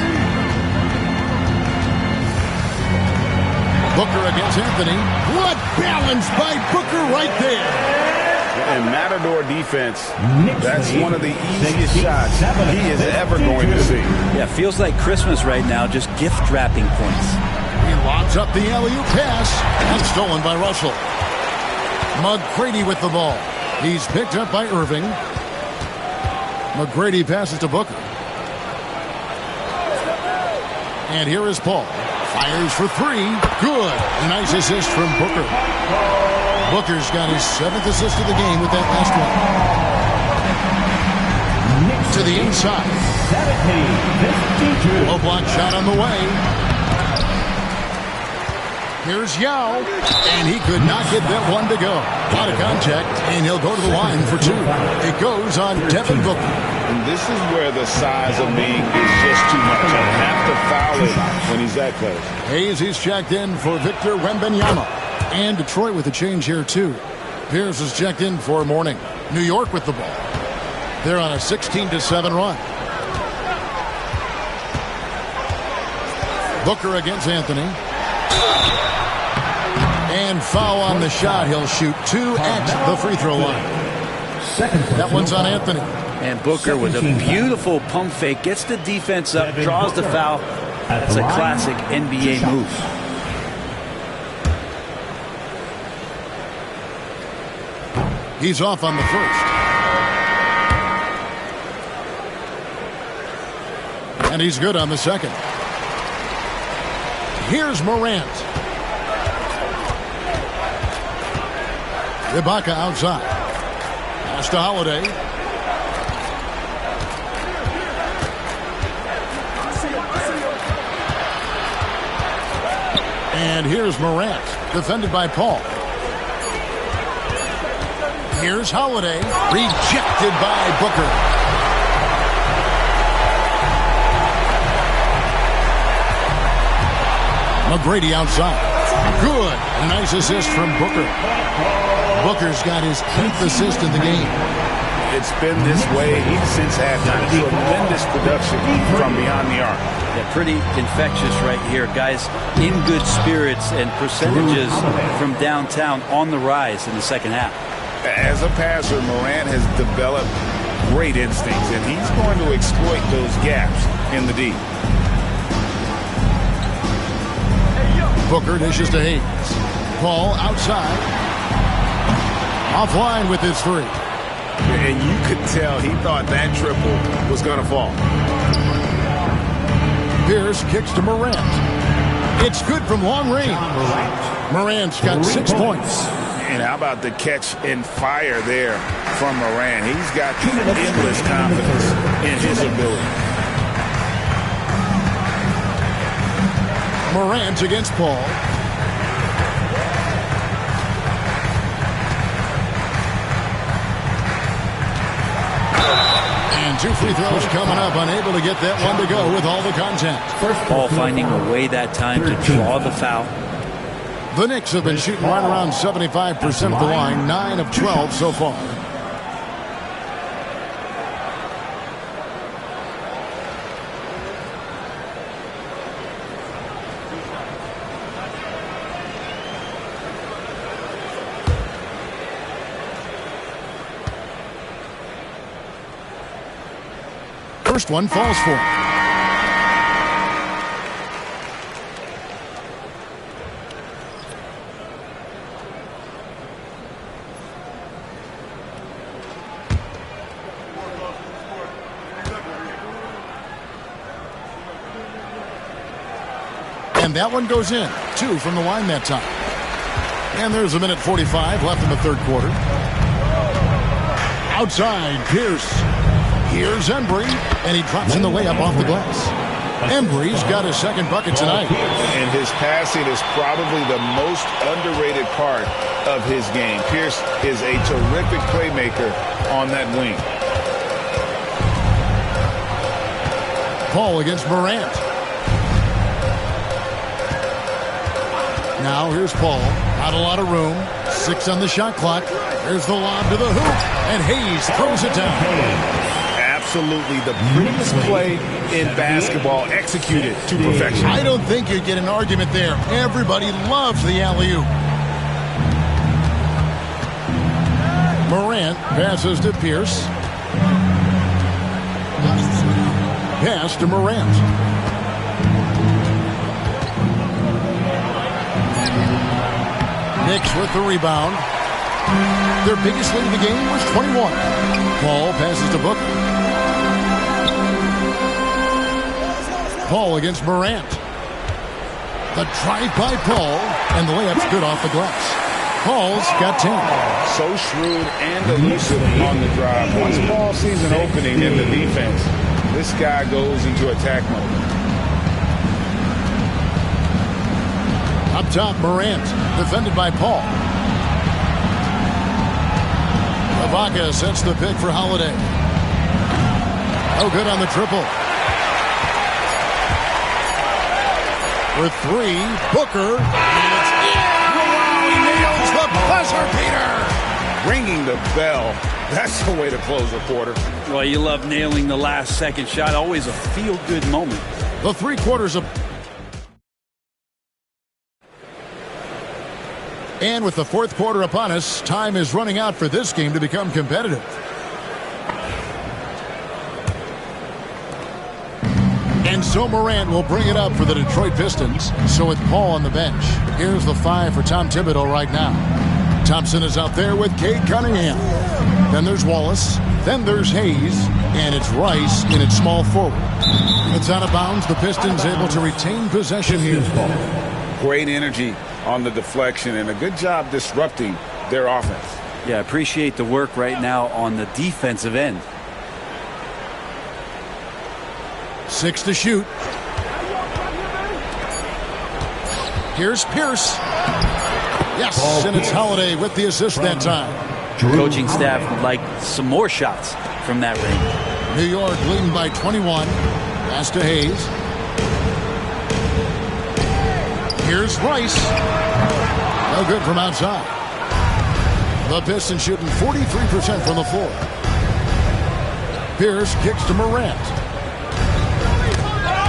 Booker against Anthony. What balance by Booker right there. And Matador defense, that's one of the easiest shots he is ever going to see. Yeah, feels like Christmas right now, just gift wrapping points. He lobs up the alley-oop pass, and stolen by Russell. McGrady with the ball. He's picked up by Irving. McGrady passes to Booker. And here is Paul. Fires for three. Good. Nice assist from Booker. Booker's got his 7th assist of the game with that last one. To the inside. Low block shot on the way. Here's Yao, and he could not get that one to go. Out of contact, and he'll go to the line for 2. It goes on Devin Booker. And this is where the size of Ming is just too much. You have to foul it when he's that close. Hayes is checked in for Victor Wembanyama. And Detroit with a change here, too. Pierce is checked in for Morning. New York with the ball. They're on a 16-7 run. Booker against Anthony. And foul on the shot. He'll shoot 2 at the free throw line. That one's on Anthony. And Booker with a beautiful pump fake. Gets the defense up, draws the foul. That's a classic NBA move. He's off on the first. And he's good on the second. Here's Morant. Ibaka outside. Pass to Holiday. And here's Morant, defended by Paul. Here's Holiday, rejected by Booker. McGrady outside. Good. A nice assist from Booker. Booker's got his 10th assist in the game. It's been this way since halftime. Tremendous production from beyond the arc. Yeah, pretty infectious right here. Guys in good spirits and percentages from downtown on the rise in the second half. As a passer, Morant has developed great instincts, and he's going to exploit those gaps in the D. Booker dishes to Hayes. Paul outside. Offline with his 3. And you could tell he thought that triple was going to fall. Pierce kicks to Morant. It's good from long range. Morant's got 6 points. And how about the catch and fire there from Morant? He's got endless confidence in his ability. Morant against Paul. And 2 free throws coming up. Unable to get that one to go with all the contact. Paul finding a way that time to draw the foul. The Knicks have been shooting right around 75% of the line. 9 of 12 so far. First one falls for him. And that one goes in. 2 from the line that time. And there's a minute 45 left in the third quarter. Outside, Pierce. Here's Embry, and he drops in the layup off the glass. Embry's got his second bucket tonight. And his passing is probably the most underrated part of his game. Pierce is a terrific playmaker on that wing. Paul against Morant. Now here's Paul. Not a lot of room. 6 on the shot clock. There's the lob to the hoop, and Hayes throws it down. absolutely the prettiest play in basketball, executed to perfection. I don't think you'd get an argument there. Everybody loves the alley-oop. Morant passes to Pierce. Pass to Morant. Knicks with the rebound. Their biggest lead of the game was 21. Paul passes to Booker. Paul against Morant. The drive by Paul, and the layup's good off the glass. Paul's got 10. So shrewd and elusive on the drive. Once Paul sees an opening in the defense, this guy goes into attack mode. Up top, Morant, defended by Paul. Ibaka sets the pick for Holiday. Oh, good on the triple. For three, Booker. And it's in. Wow, he nails the buzzer beater. Ringing the bell. That's the way to close a quarter. Well, you love nailing the last second shot. Always a feel-good moment. The 3/4 of... And with the fourth quarter upon us, time is running out for this game to become competitive. And so Morant will bring it up for the Detroit Pistons. So with Paul on the bench, here's the 5 for Tom Thibodeau right now. Thompson is out there with Cade Cunningham. Then there's Wallace. Then there's Hayes. And it's Rice in its small forward. It's out of bounds. The Pistons able to retain possession here. Great energy on the deflection and a good job disrupting their offense. Yeah, appreciate the work right now on the defensive end. 6 to shoot. Here's Pierce. Yes, and it's Holiday with the assist that time. Coaching staff would like some more shots from that range. New York leading by 21. Pass to Hayes. Here's Rice. No good from outside. The Pistons shooting 43% from the floor. Pierce kicks to Morant.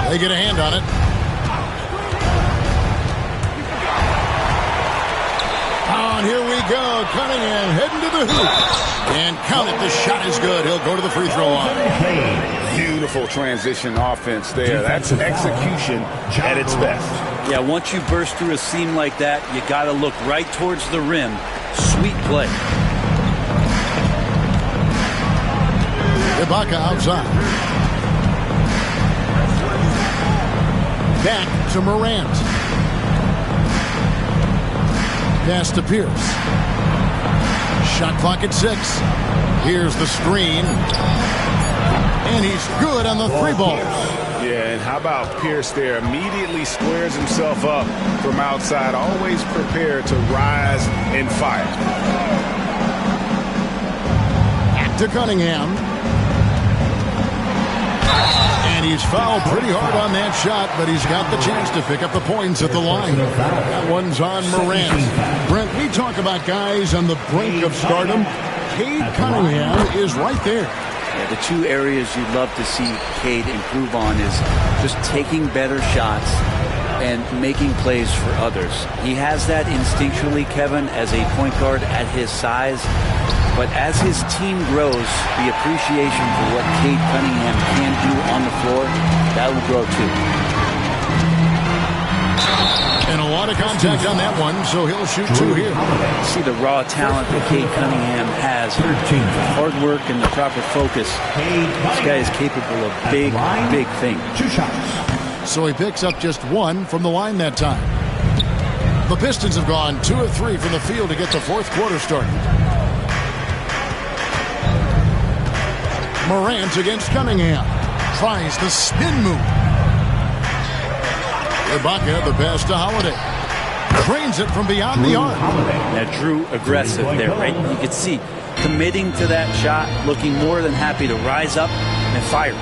They get a hand on it. Oh, and here we go. Cunningham heading to the hoop. And count it. The shot is good. He'll go to the free throw line. Beautiful transition offense there. That's execution at its best. Yeah, once you burst through a seam like that, you got to look right towards the rim. Sweet play. Ibaka outside. Back to Morant. Pass to Pierce. Shot clock at 6. Here's the screen. And he's good on the 3 ball. Yeah, and how about Pierce there? Immediately squares himself up from outside. Always prepared to rise and fire. Back to Cunningham. And he's fouled pretty hard on that shot, but he's got the chance to pick up the points at the line. That one's on Morant. Brent, we talk about guys on the brink of stardom. Cade Cunningham is right there. Yeah, the two areas you'd love to see Cade improve on is just taking better shots and making plays for others. He has that instinctually, Kevin, as a point guard at his size. But as his team grows, the appreciation for what Cade Cunningham can do on the floor, that will grow too. And a lot of contact on that one, so he'll shoot 2 here. See the raw talent that Cade Cunningham has. Hard work and the proper focus. This guy is capable of big, big things. 2 shots. So he picks up just 1 from the line that time. The Pistons have gone 2 of 3 from the field to get the fourth quarter started. Morant against Cunningham. Tries the spin move. Ibaka, the pass to Holiday. Trains it from beyond the arc. Now, Drew aggressive there, right? You could see committing to that shot, looking more than happy to rise up and fire.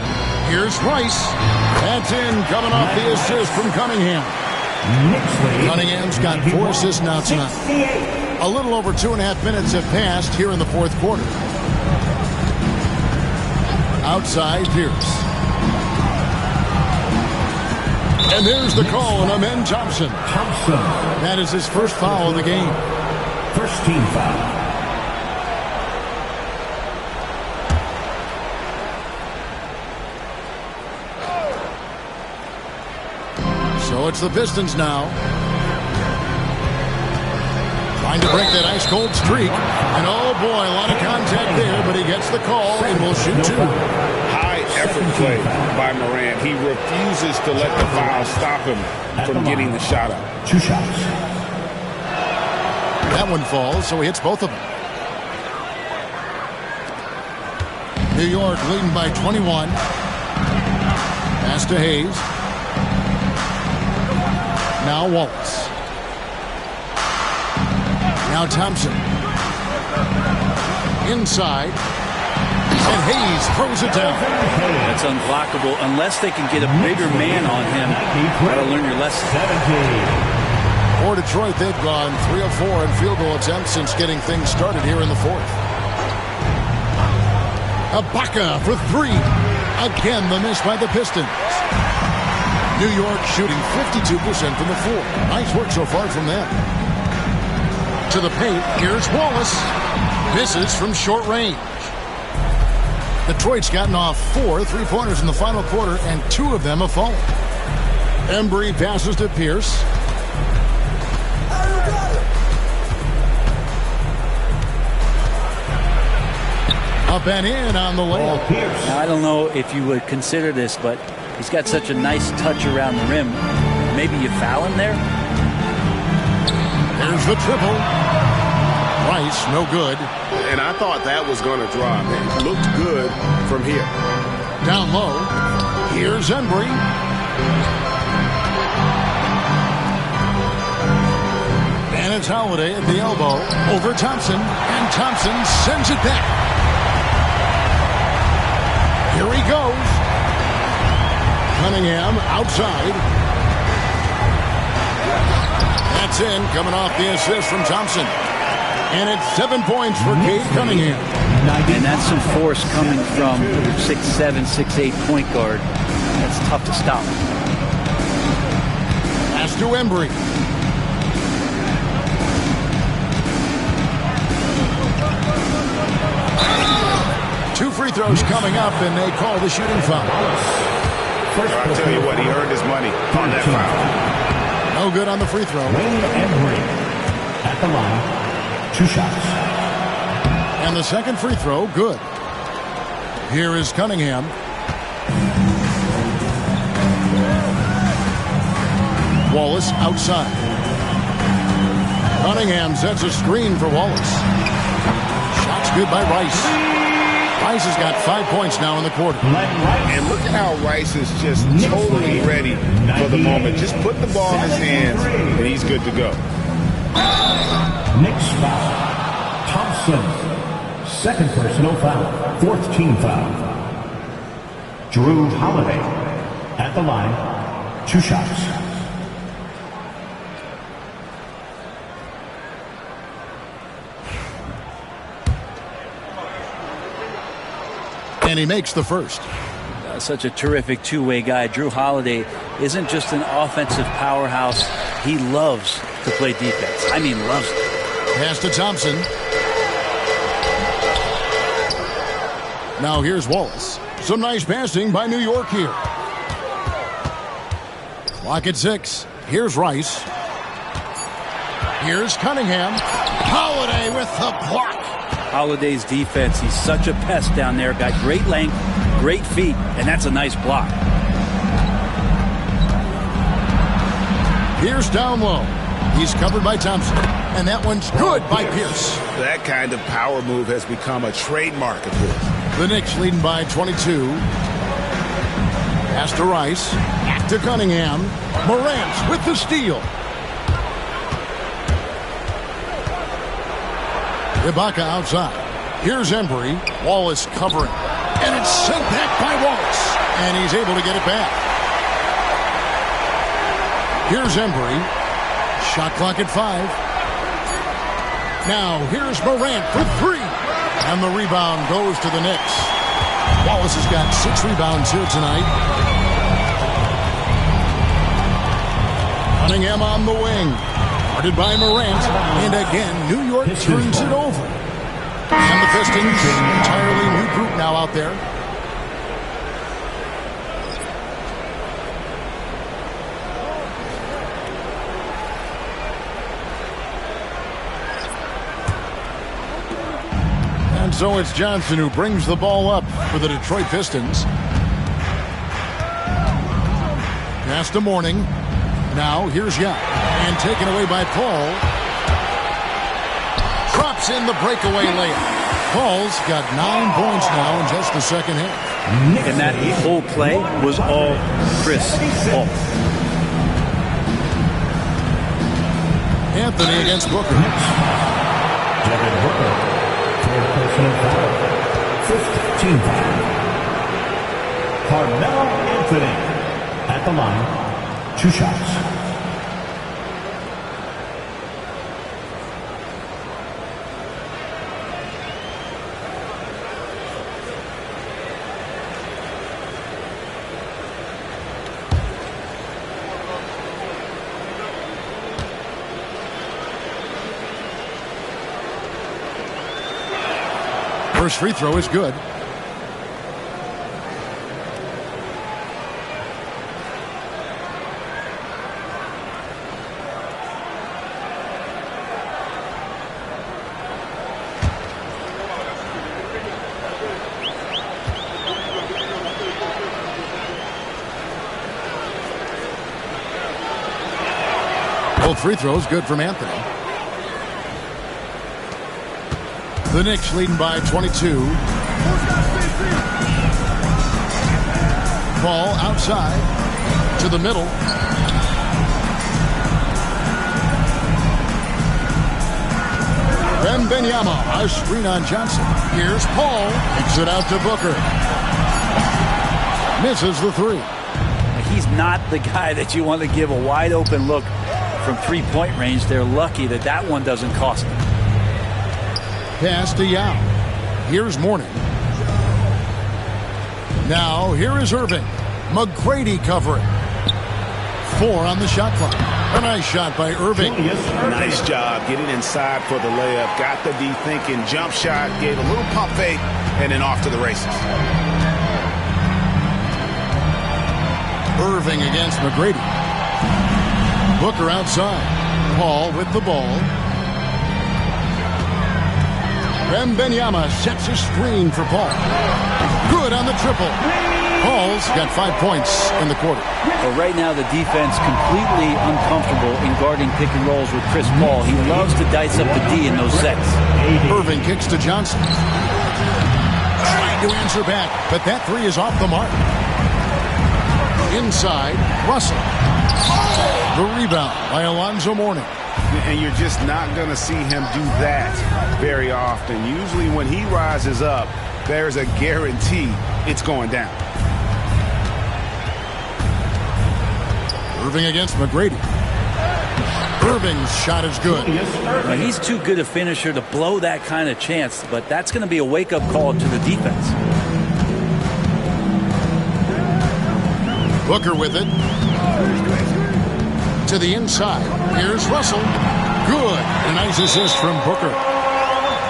Here's Rice. That's in, coming off the assist from Cunningham. Cunningham's got 4 assists now tonight. A little over 2.5 minutes have passed here in the fourth quarter. Outside Pierce. And there's the call on Amen Thompson. That is his first foul of the game. First team foul. So it's the Pistons now. Trying to break that ice-cold streak. And oh boy, a lot of contact there, but he gets the call and will shoot two. High effort play by Morant. He refuses to let the foul stop him from getting the shot up. 2 shots. That one falls, so he hits both of them. New York leading by 21. Pass to Hayes. Now Wallace. Now Thompson. Inside. And Hayes throws it down. That's unblockable unless they can get a bigger man on him. Got to learn your lesson. For Detroit, they've gone 3 of 4 in field goal attempts since getting things started here in the fourth. Ibaka for 3. Again, the miss by the Pistons. New York shooting 52% from the floor. Nice work so far from them. To the paint, here's Wallace. Misses from short range. Detroit's gotten off 4 3-pointers in the final quarter, and 2 of them have fallen. Embry passes to Pierce. Up and in on the layup. Now, I don't know if you would consider this, but he's got such a nice touch around the rim. Maybe you foul him there? There's the triple. Rice, no good. And I thought that was going to drop. It looked good from here. Down low. Here's Embry. And it's Holiday at the elbow. Over Thompson. And Thompson sends it back. Here he goes. Cunningham outside. That's in, coming off the assist from Thompson. And it's 7 points for Cade Cunningham. And that's some force coming from 6'7", 6'8" point guard. That's tough to stop. Pass to Embry. Two free throws coming up, and they call the shooting foul. I'll tell you what, he earned his money on that foul. No good on the free throw. Embry at the line. 2 shots. And the second free throw, good. Here is Cunningham. Wallace outside. Cunningham sets a screen for Wallace. Shots good by Rice. Rice has got 5 points now in the quarter. And look at how Rice is just totally ready for the moment. Just put the ball in his hands, and he's good to go. Next foul. Thompson. Second personal foul. 4th team foul. Drew Holiday at the line. 2 shots. And he makes the first. Such a terrific two-way guy. Drew Holiday isn't just an offensive powerhouse. He loves to play defense. I mean, loves it. Pass to Thompson. Now here's Wallace. Some nice passing by New York here. Clock at 6. Here's Rice. Here's Cunningham. Holiday with the block. Holiday's defense, he's such a pest down there. Got great length, great feet, and that's a nice block. Pierce down low. He's covered by Thompson. And that one's good by Pierce. That kind of power move has become a trademark of his. The Knicks leading by 22. Pass to Rice. Back to Cunningham. Morant with the steal. Ibaka outside. Here's Embry. Wallace covering. And it's sent back by Wallace. And he's able to get it back. Here's Embry. Shot clock at 5. Now here's Morant for 3. And the rebound goes to the Knicks. Wallace has got 6 rebounds here tonight. Cunningham on the wing. Guarded by Morant. And again, New York turns it over. And the Pistons, entirely new group now out there. And so it's Johnson who brings the ball up for the Detroit Pistons. Pass to Mourning. Now here's Young. And taken away by Paul. Drops in the breakaway layup. Paul's got 9 points now in just the second half. And that whole play was all Chris Paul. Anthony against Booker. Devin Booker for personal foul. 5th team foul. Carmelo Anthony at the line. 2 shots. First free throw is good. Both free throws good from Anthony. The Knicks leading by 22. Ball outside to the middle. Wembanyama, a screen on Johnson. Here's Paul. Kicks it out to Booker. Misses the 3. He's not the guy that you want to give a wide open look from 3-point range. They're lucky that that one doesn't cost them. Pass to Yao. Here's Mourning. Now here is Irving. McGrady covering. 4 on the shot clock. A nice shot by Irving. Nice job getting inside for the layup. Got the D thinking. Jump shot. Gave a little pump fake. And then off to the races. Irving against McGrady. Booker outside. Paul with the ball. Wembanyama sets a screen for Paul. Good on the triple. Paul's got 5 points in the quarter. Well, right now the defense completely uncomfortable in guarding pick and rolls with Chris Paul. He loves to dice up the D in those sets. Irving kicks to Johnson. Trying to answer back, but that 3 is off the mark. Inside, Russell. The rebound by Alonzo Mourning. And you're just not going to see him do that very often. Usually when he rises up, there's a guarantee it's going down. Irving against McGrady. Irving's shot is good. Now, he's too good a finisher to blow that kind of chance, but that's going to be a wake-up call to the defense. Booker with it. To the inside. Here's Russell. Good. A nice assist from Booker.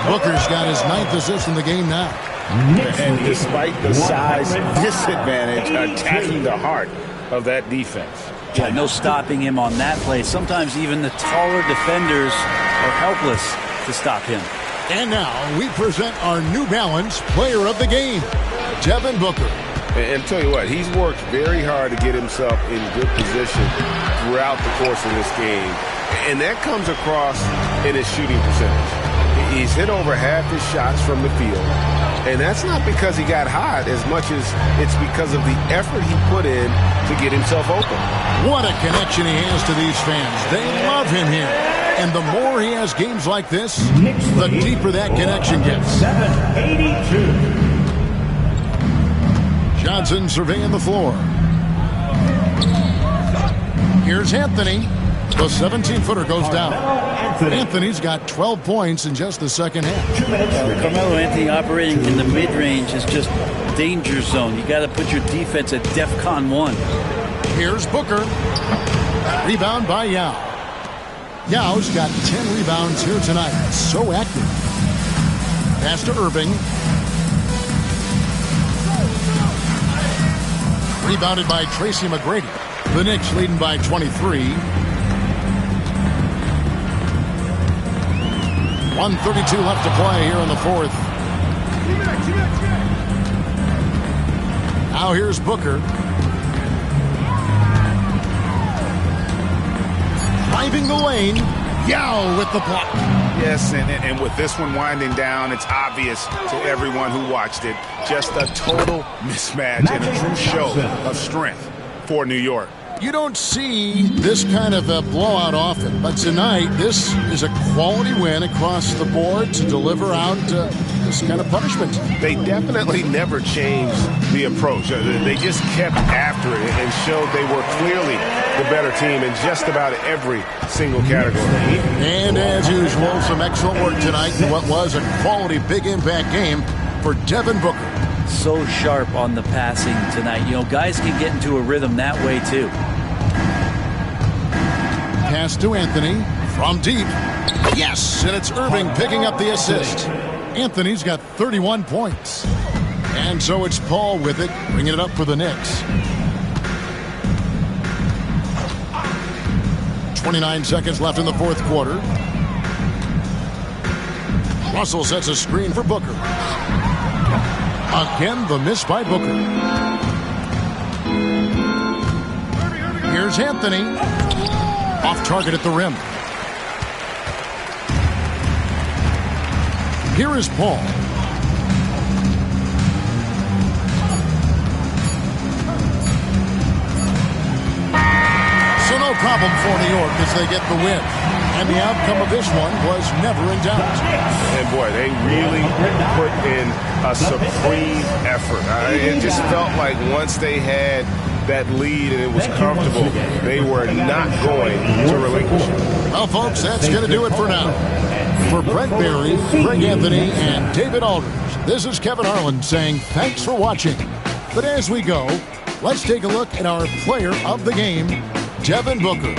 Booker's got his 9th assist in the game now. And despite the size disadvantage, attacking the heart of that defense. Yeah, no stopping him on that play. Sometimes even the taller defenders are helpless to stop him. And now we present our New Balance Player of the Game, Devin Booker. And tell you what, he's worked very hard to get himself in good position throughout the course of this game. And that comes across in his shooting percentage. He's hit over half his shots from the field. And that's not because he got hot as much as it's because of the effort he put in to get himself open. What a connection he has to these fans. They love him here. And the more he has games like this, the deeper that connection gets. 782. Johnson surveying the floor. Here's Anthony. The 17-footer goes down. Anthony's got 12 points in just the second half. Carmelo Anthony operating in the mid-range is just danger zone. You got to put your defense at DEFCON 1. Here's Booker. Rebound by Yao. Yao's got 10 rebounds here tonight. So active. Pass to Irving. Rebounded by Tracy McGrady. The Knicks leading by 23. 1:32 left to play here in the fourth. Now here's Booker. Driving the lane. Yao with the block. Yes, and with this one winding down, it's obvious to everyone who watched it. Just a total mismatch and a true show of strength for New York. You don't see this kind of a blowout often, but tonight this is a quality win across the board to deliver out this kind of punishment. They definitely never changed the approach. They just kept after it and showed they were clearly the better team in just about every single category. And as usual, some excellent work tonight in what was a quality big impact game for Devin Booker. So sharp on the passing tonight. You know, guys can get into a rhythm that way too. Pass to Anthony from deep. Yes, and it's Irving picking up the assist. Anthony's got 31 points. And so it's Paul with it, bringing it up for the Knicks. 29 seconds left in the fourth quarter. Russell sets a screen for Booker. Again, the miss by Booker. Here's Anthony. Off target at the rim. Here is Paul. So no problem for New York as they get the win. And the outcome of this one was never in doubt. And boy, they really put in a supreme effort. It just felt like once they had that lead and it was comfortable, they were not going to relinquish it. Well, folks, that's going to do it for now. For Brent Berry, Greg Anthony, and David Aldridge, this is Kevin Harlan saying thanks for watching. But as we go, let's take a look at our player of the game, Devin Booker.